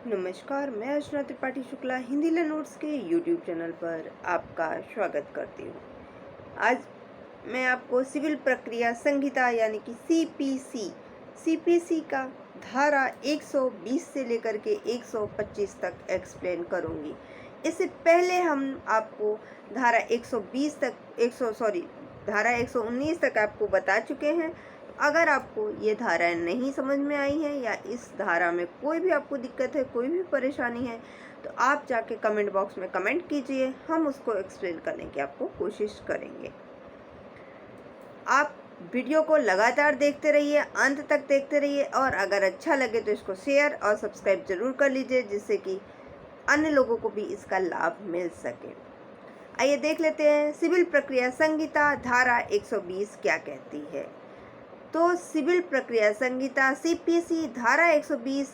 नमस्कार, मैं अर्चना त्रिपाठी शुक्ला हिंदी नोट्स के यूट्यूब चैनल पर आपका स्वागत करती हूँ। आज मैं आपको सिविल प्रक्रिया संहिता यानी कि सीपीसी का धारा 120 से लेकर के 125 तक एक्सप्लेन करूँगी। इससे पहले हम आपको धारा 120 तक धारा 119 तक आपको बता चुके हैं। अगर आपको ये धाराएं नहीं समझ में आई हैं या इस धारा में कोई भी आपको दिक्कत है, कोई भी परेशानी है, तो आप जाके कमेंट बॉक्स में कमेंट कीजिए, हम उसको एक्सप्लेन करने की आपको कोशिश करेंगे। आप वीडियो को लगातार देखते रहिए, अंत तक देखते रहिए, और अगर अच्छा लगे तो इसको शेयर और सब्सक्राइब जरूर कर लीजिए, जिससे कि अन्य लोगों को भी इसका लाभ मिल सके। आइए देख लेते हैं सिविल प्रक्रिया संहिता धारा 120 क्या कहती है। तो सिविल प्रक्रिया संहिता सीपीसी धारा 120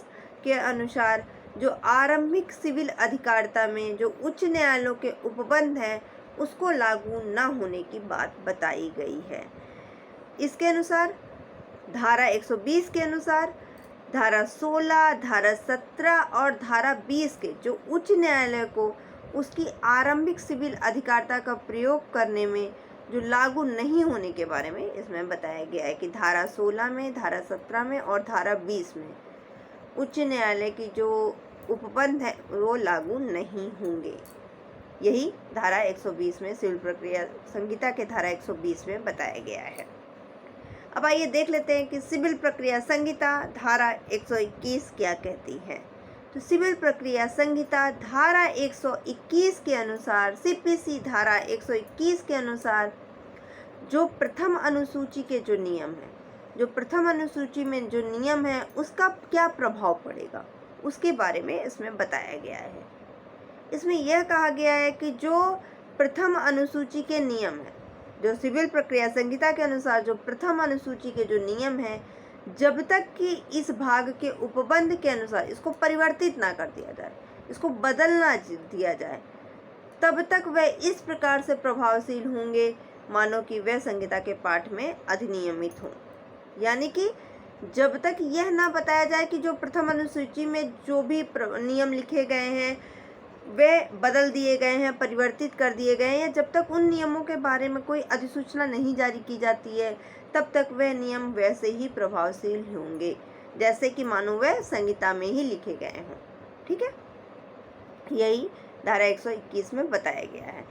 के अनुसार जो आरंभिक सिविल अधिकारिता में जो उच्च न्यायालयों के उपबंध हैं उसको लागू न होने की बात बताई गई है। इसके अनुसार धारा 120 के अनुसार धारा 16, धारा 17 और धारा 20 के जो उच्च न्यायालय को उसकी आरंभिक सिविल अधिकारिता का प्रयोग करने में जो लागू नहीं होने के बारे में इसमें बताया गया है कि धारा 16 में, धारा 17 में और धारा 20 में उच्च न्यायालय की जो उपबंध है वो लागू नहीं होंगे। यही धारा 120 में सिविल प्रक्रिया संहिता के धारा 120 में बताया गया है। अब आइए देख लेते हैं कि सिविल प्रक्रिया संहिता धारा 121 क्या कहती है। तो सिविल प्रक्रिया संहिता धारा 121 के अनुसार सीपीसी धारा 121 के अनुसार जो प्रथम अनुसूची के जो नियम है, जो प्रथम अनुसूची में जो नियम है उसका क्या प्रभाव पड़ेगा उसके बारे में इसमें बताया गया है। इसमें यह कहा गया है कि जो प्रथम अनुसूची के नियम है, जो सिविल प्रक्रिया संहिता के अनुसार जो प्रथम अनुसूची के जो नियम है, जब तक कि इस भाग के उपबंध के अनुसार इसको परिवर्तित ना कर दिया जाए, इसको बदल ना दिया जाए, तब तक वह इस प्रकार से प्रभावशील होंगे मानो कि वह संहिता के पाठ में अधिनियमित हों। यानी कि जब तक यह ना बताया जाए कि जो प्रथम अनुसूची में जो भी नियम लिखे गए हैं वे बदल दिए गए हैं, परिवर्तित कर दिए गए हैं, जब तक उन नियमों के बारे में कोई अधिसूचना नहीं जारी की जाती है तब तक वह नियम वैसे ही प्रभावशील होंगे जैसे कि मानो वह संहिता में ही लिखे गए हों। ठीक है, यही धारा 121 में बताया गया है।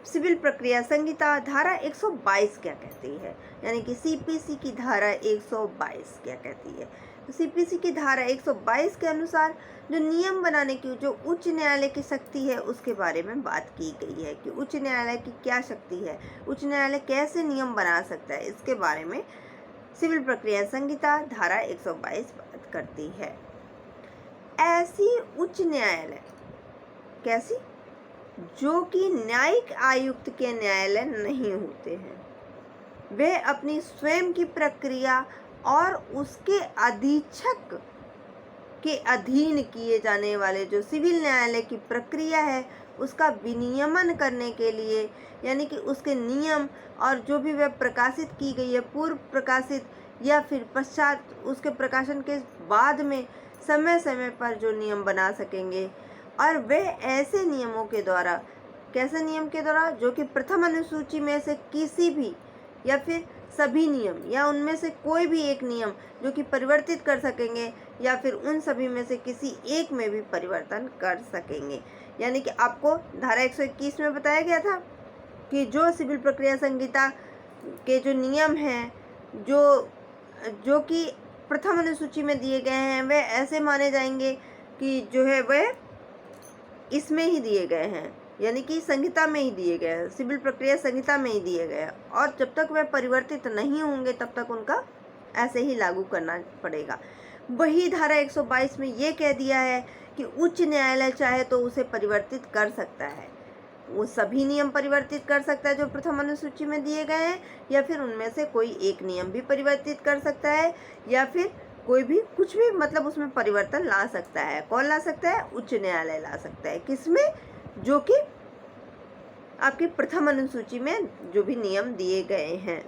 सिविल प्रक्रिया संहिता धारा 122 क्या कहती है, यानी कि सीपीसी की धारा 122 क्या कहती है। तो सीपीसी की धारा 122 के अनुसार जो नियम बनाने की जो उच्च न्यायालय की शक्ति है उसके बारे में बात की गई है कि उच्च न्यायालय की क्या शक्ति है, उच्च न्यायालय कैसे नियम बना सकता है, इसके बारे में सिविल प्रक्रिया संहिता धारा 122 बात करती है। ऐसी उच्च न्यायालय कैसी, जो कि न्यायिक आयुक्त के न्यायालय नहीं होते हैं, वे अपनी स्वयं की प्रक्रिया और उसके अधीक्षक के अधीन किए जाने वाले जो सिविल न्यायालय की प्रक्रिया है उसका विनियमन करने के लिए, यानी कि उसके नियम और जो भी वह प्रकाशित की गई है, पूर्व प्रकाशित या फिर पश्चात उसके प्रकाशन के बाद में समय समय पर जो नियम बना सकेंगे, और वे ऐसे नियमों के द्वारा, कैसे नियम के द्वारा, जो कि प्रथम अनुसूची में से किसी भी या फिर सभी नियम या उनमें से कोई भी एक नियम जो कि परिवर्तित कर सकेंगे या फिर उन सभी में से किसी एक में भी परिवर्तन कर सकेंगे। यानी कि आपको धारा 121 में बताया गया था कि जो सिविल प्रक्रिया संहिता के जो नियम हैं जो कि प्रथम अनुसूची में दिए गए हैं वे ऐसे माने जाएंगे कि जो है वह इसमें ही दिए गए हैं, यानी कि संहिता में ही दिए गए हैं, सिविल प्रक्रिया संहिता में ही दिए गए हैं, और जब तक वह परिवर्तित नहीं होंगे तब तक उनका ऐसे ही लागू करना पड़ेगा। वही धारा 122 में ये कह दिया है कि उच्च न्यायालय चाहे तो उसे परिवर्तित कर सकता है, वो सभी नियम परिवर्तित कर सकता है जो प्रथम अनुसूची में दिए गए हैं, या फिर उनमें से कोई एक नियम भी परिवर्तित कर सकता है, या फिर कोई भी कुछ भी मतलब उसमें परिवर्तन ला सकता है। कौन ला सकता है? उच्च न्यायालय ला सकता है। किसमें? जो कि आपकी प्रथम अनुसूची में जो भी नियम दिए गए हैं।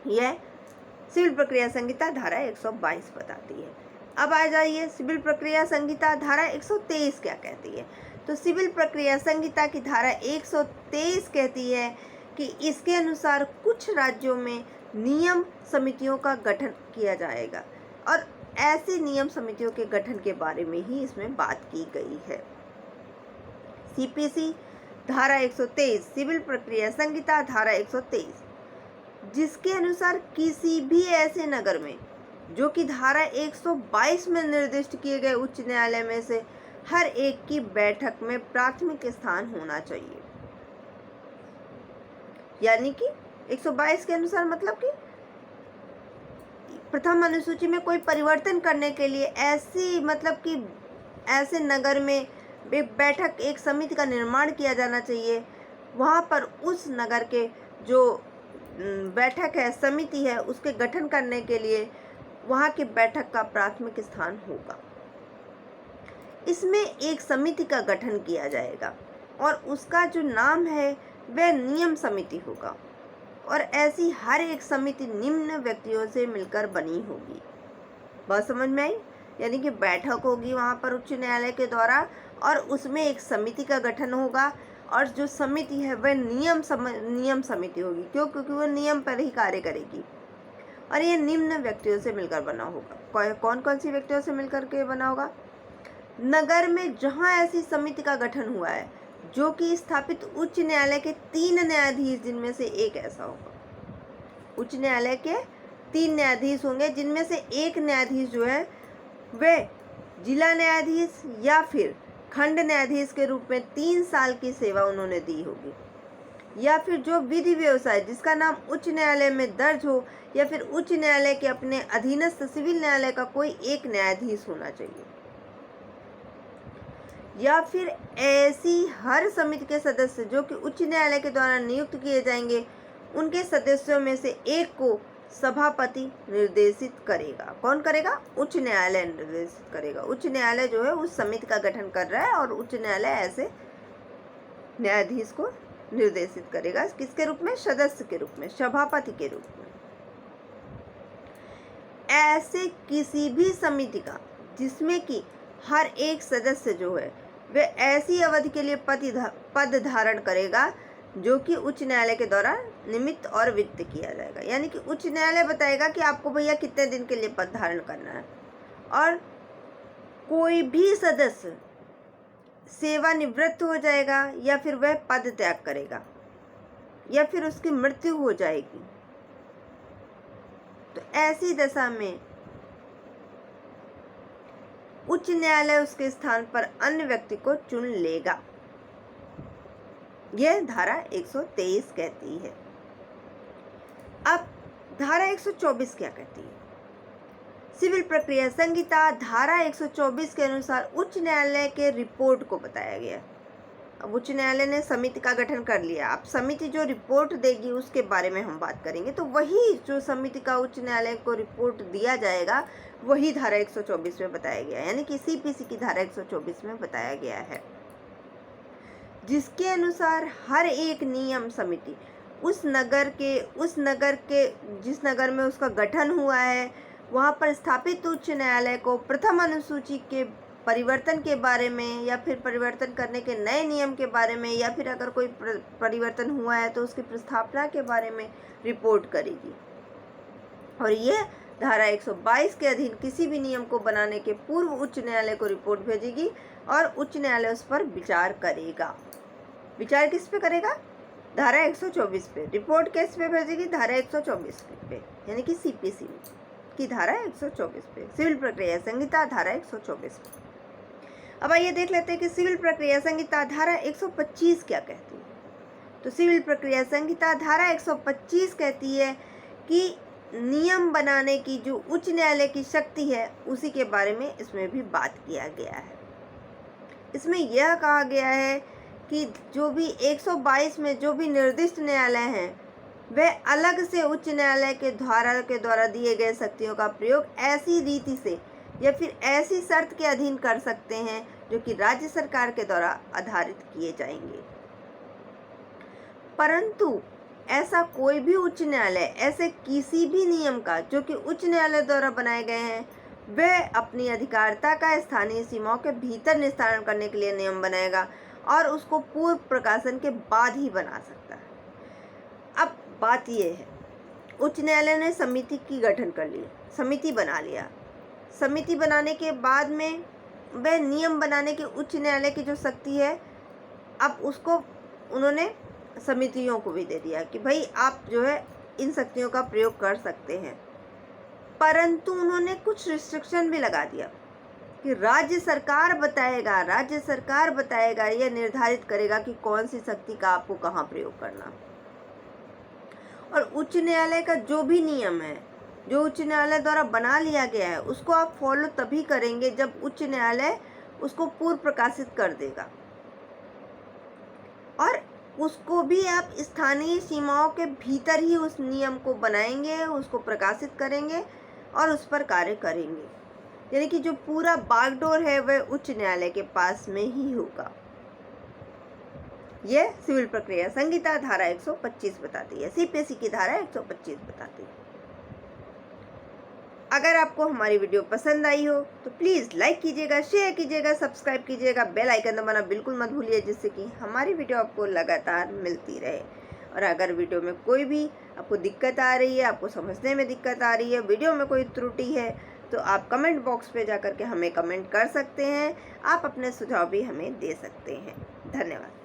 यह सिविल प्रक्रिया संहिता धारा 122 बताती है। अब आ जाइए सिविल प्रक्रिया संहिता धारा 123 क्या कहती है। तो सिविल प्रक्रिया संहिता की धारा 123 कहती है कि इसके अनुसार कुछ राज्यों में नियम समितियों का गठन किया जाएगा, और ऐसी नियम समितियों के गठन के बारे में ही इसमें बात की गई है। सीपीसी धारा 123, सिविल प्रक्रिया संहिता धारा 123, जिसके अनुसार किसी भी ऐसे नगर में जो कि धारा 122 में निर्दिष्ट किए गए उच्च न्यायालय में से हर एक की बैठक में प्राथमिक स्थान होना चाहिए। यानी कि 122 के अनुसार मतलब कि प्रथम अनुसूची में कोई परिवर्तन करने के लिए ऐसे नगर में एक बैठक, एक समिति का निर्माण किया जाना चाहिए। वहाँ पर उस नगर के जो बैठक है, समिति है, उसके गठन करने के लिए वहाँ की बैठक का प्राथमिक स्थान होगा। इसमें एक समिति का गठन किया जाएगा और उसका जो नाम है वह नियम समिति होगा, और ऐसी हर एक समिति निम्न व्यक्तियों से मिलकर बनी होगी। बात समझ में आई? यानी कि बैठक होगी वहाँ पर उच्च न्यायालय के द्वारा, और उसमें एक समिति का गठन होगा, और जो समिति है वह नियम समिति होगी। क्यों? क्योंकि वह नियम पर ही कार्य करेगी, और ये निम्न व्यक्तियों से मिलकर बना होगा। कौन कौन सी व्यक्तियों से मिलकर के बना होगा? नगर में जहाँ ऐसी समिति का गठन हुआ है जो कि स्थापित उच्च न्यायालय के 3 न्यायाधीश, जिनमें से एक ऐसा होगा। उच्च न्यायालय के 3 न्यायाधीश होंगे, जिनमें से एक न्यायाधीश जो है वह जिला न्यायाधीश या फिर खंड न्यायाधीश के रूप में 3 साल की सेवा उन्होंने दी होगी, या फिर जो विधि व्यवसाय जिसका नाम उच्च न्यायालय में दर्ज हो, या फिर उच्च न्यायालय के अपने अधीनस्थ सिविल न्यायालय का कोई एक न्यायाधीश होना चाहिए, या फिर ऐसी हर समिति के सदस्य जो कि उच्च न्यायालय के द्वारा नियुक्त किए जाएंगे, उनके सदस्यों में से एक को सभापति निर्देशित करेगा। कौन करेगा? उच्च न्यायालय निर्देशित करेगा। उच्च न्यायालय जो है उस समिति का गठन कर रहा है, और उच्च न्यायालय ऐसे न्यायाधीश को निर्देशित करेगा। किसके रूप में? सदस्य के रूप में, सभापति के रूप में। ऐसे किसी भी समिति का जिसमें कि हर एक सदस्य जो है वह ऐसी अवधि के लिए पद धारण करेगा जो कि उच्च न्यायालय के द्वारा निमित्त और वित्त किया जाएगा। यानी कि उच्च न्यायालय बताएगा कि आपको भैया कितने दिन के लिए पद धारण करना है, और कोई भी सदस्य सेवानिवृत्त हो जाएगा, या फिर वह पद त्याग करेगा, या फिर उसकी मृत्यु हो जाएगी, तो ऐसी दशा में उच्च न्यायालय उसके स्थान पर अन्य व्यक्ति को चुन लेगा। यह धारा 123 कहती है। अब धारा 124 क्या कहती है? सिविल प्रक्रिया संहिता धारा 124 के अनुसार उच्च न्यायालय के रिपोर्ट को बताया गया। अब उच्च न्यायालय ने समिति का गठन कर लिया, अब समिति जो रिपोर्ट देगी उसके बारे में हम बात करेंगे। तो वही जो समिति का उच्च न्यायालय को रिपोर्ट दिया जाएगा वही धारा 124 में बताया गया है, यानी कि सीपीसी की धारा 124 में बताया गया है, जिसके अनुसार हर एक नियम समिति उस नगर के जिस नगर में उसका गठन हुआ है वहाँ पर स्थापित उच्च न्यायालय को प्रथम अनुसूची के परिवर्तन के बारे में, या फिर परिवर्तन करने के नए नियम के बारे में, या फिर अगर कोई परिवर्तन हुआ है तो उसकी प्रस्तावना के बारे में रिपोर्ट करेगी। और यह धारा 122 के अधीन किसी भी नियम को बनाने के पूर्व उच्च न्यायालय को रिपोर्ट भेजेगी, और उच्च न्यायालय उस पर विचार करेगा। विचार किस पे करेगा? धारा 124 पे। रिपोर्ट किस पे भेजेगी? धारा 124 पे, यानी कि सीपीसी की धारा 124 पे। सिविल प्रक्रिया संहिता धारा 124 पे। अब आइए देख लेते हैं कि सिविल प्रक्रिया संहिता धारा 125 क्या कहती है। तो सिविल प्रक्रिया संहिता धारा 125 कहती है कि नियम बनाने की जो उच्च न्यायालय की शक्ति है उसी के बारे में इसमें भी बात किया गया है। इसमें यह कहा गया है कि जो भी 122 में जो भी निर्दिष्ट न्यायालय हैं वह अलग से उच्च न्यायालय के द्वारा दिए गए शक्तियों का प्रयोग ऐसी रीति से या फिर ऐसी शर्त के अधीन कर सकते हैं जो कि राज्य सरकार के द्वारा आधारित किए जाएंगे। परंतु ऐसा कोई भी उच्च न्यायालय ऐसे किसी भी नियम का जो कि उच्च न्यायालय द्वारा बनाए गए हैं वह अपनी अधिकारिता का स्थानीय सीमाओं के भीतर निस्तारण करने के लिए नियम बनाएगा और उसको पूर्व प्रकाशन के बाद ही बना सकता है। अब बात यह है, उच्च न्यायालय ने समिति की गठन कर ली, समिति बना लिया। समिति बनाने के बाद में वह नियम बनाने की उच्च न्यायालय की जो शक्ति है, अब उसको उन्होंने समितियों को भी दे दिया कि भाई आप जो है इन शक्तियों का प्रयोग कर सकते हैं। परंतु उन्होंने कुछ रिस्ट्रिक्शन भी लगा दिया कि राज्य सरकार बताएगा, यह निर्धारित करेगा कि कौन सी शक्ति का आपको कहाँ प्रयोग करना। और उच्च न्यायालय का जो भी नियम है, जो उच्च न्यायालय द्वारा बना लिया गया है, उसको आप फॉलो तभी करेंगे जब उच्च न्यायालय उसको पूर्व प्रकाशित कर देगा, और उसको भी आप स्थानीय सीमाओं के भीतर ही उस नियम को बनाएंगे, उसको प्रकाशित करेंगे और उस पर कार्य करेंगे। यानी कि जो पूरा बागडोर है वह उच्च न्यायालय के पास में ही होगा। यह सिविल प्रक्रिया संहिता धारा 125 बताती है, सीपीसी की धारा 125 बताती है। अगर आपको हमारी वीडियो पसंद आई हो तो प्लीज़ लाइक कीजिएगा, शेयर कीजिएगा, सब्सक्राइब कीजिएगा, बेल आइकन दबाना बिल्कुल मत भूलिए, जिससे कि हमारी वीडियो आपको लगातार मिलती रहे। और अगर वीडियो में कोई भी आपको दिक्कत आ रही है, आपको समझने में दिक्कत आ रही है, वीडियो में कोई त्रुटि है, तो आप कमेंट बॉक्स पे जाकर के हमें कमेंट कर सकते हैं। आप अपने सुझाव भी हमें दे सकते हैं। धन्यवाद।